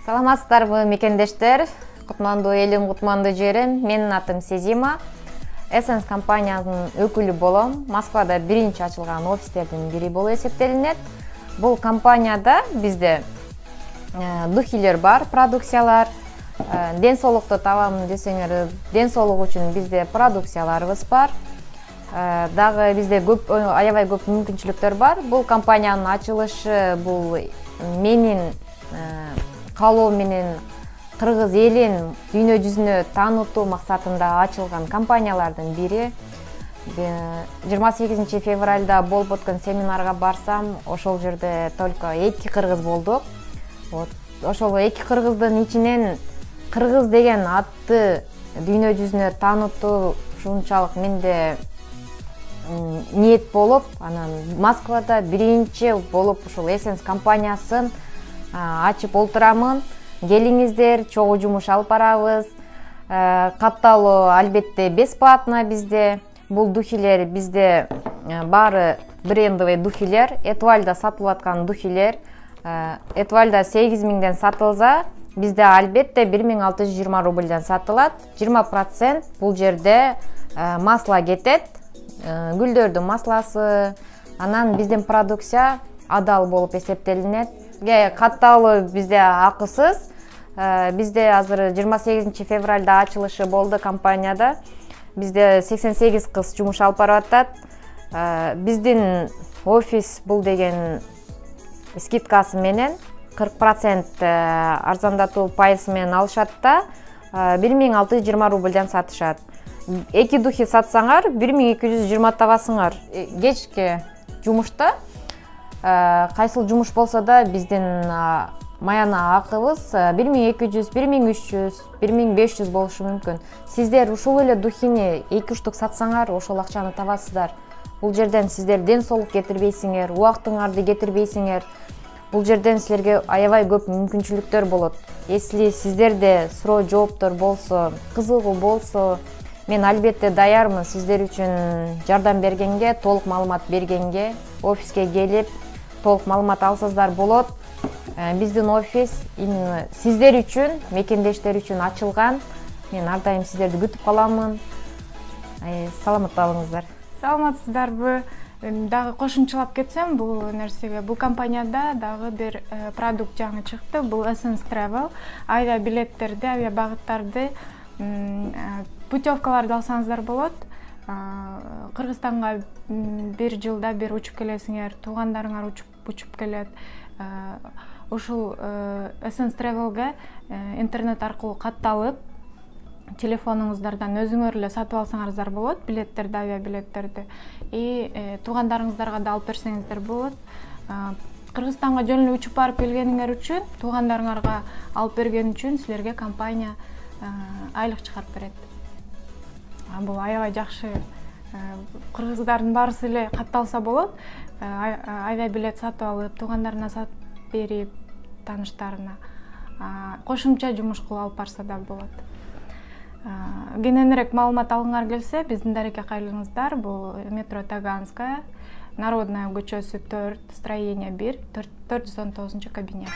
Саламатсыздарбы мекендештер, кутмандуу элим, кутмандуу жерим. Менин атым Сезима. Essence компаниянын өкүлү болом. Москвада биринчи ачылган офистердин бири болуп эсептелинет. Бул компанияда бизде духилер бар, продукциялар. Ден соолукту табам десеңер, ден соолук үчүн бизде продукцияларыбыз бар. Дагы бизде көп, аябай көп мүмкүнчүлүктөр бар. Бул компаниянын ачылышы бул менин каалоо менен кыргыз элин дүйнө жүзүнө таанытуу максатында ачылган компаниялардын бири. 28 февралда болуп өткөн семинарга барсам, ошол жерде только 2 кыргыз болдук. Ошол 2 кыргыздын ичинен кыргыз деген атты дүйнө жүзүнө таанытуу ушунчалык менде ниет болуп, анан Москвада биринчи болуп ушул Essence компаниясын ачып олтурамын. Келиңиздер, чогуу жумуш алып барабыз. Катталуу албетте бесплатно бизде. Бул духилер бизде баары брендовый духилер. Этвальда сатылып аткан духилер. Этвальда 8000ден сатылса, бизде албетте 1620 рубльден сатылат. 20% бул жерде масло кетет. Гүлдөрдүн масласы. Анан биздин продукция адал болуп эсептелинет. Катталуу бизде акысыз. Бизде азыр 28 февралда ачылышы болду компанияда. Бизде 88 кыз жумуш алып барып атат. Биздин офис бул деген скидкасы менен 40% арзандатуу пайызы менен алышат да 1620 рубльден сатышат. 2 духи сатсаңар 1220 табасыңар. Кечки жумушта кайсыл жумуш болсо да биздин маяна акыбыз 1200, 1300, 1500 болушу мүмкүн. Сиздер ушул эле духини 2 штук сатсаңар, ошол акчаны табасыздар. Бул жерден сиздер ден соолук кетирбейсиңер, убактыңарды кетирбейсиңер. Бул жерден силерге аябай көп мүмкүнчүлүктөр болот. Если сиздерде суроо жооптор болсо, кызыгуу болсо, мен албетте даярмын сиздер үчүн жардам бергенге, толук маалымат бергенге, офиске келип толук маалымат алсаңыздар болот. Биздин офис именно сиздер үчүн, мекендештер үчүн ачылган. Мен ар дайым сиздерди күтүп каламын. Саламат болуңуздар. Саламатсыздарбы? Дагы кошумчалап кетсем, бул нерсеге, бул компанияда дагы бир продукт жаңы чыкты. Бул Essence Travel. Айда билеттерди, авиа багыттарды, путевкаларды алсаңыздар болот. Кыргызстанга бир жылда бир учуп келесиңер, туугандарыңар учуп келет. Ушул Essence Travel'га интернет аркылуу катталып, телефонуңуздардан өзүңөр эле сатып алсаңарыздар болот, билеттерди, авиа билеттерди. Туугандарыңыздарга да алып берсеңиздер болот. Кыргызстанга жөн эле учуп барып келгениңер үчүн, туугандарыңарга алып берген үчүн силерге компания айлык чыгарып берет. Бул аябай жакшы. Кыргыздардын баарысы эле катталса болот. Авиа билет сатып алып, туугандарына сатып берип, тааныштарына кошумча жумуш кылып алып барса да болот. Кененирээк маалымат алгыңар келсе, биздин дарекке кайрылыңыздар. Бул метро Таганская, Народная көчөсү 4, строение 1, 419 кабинет.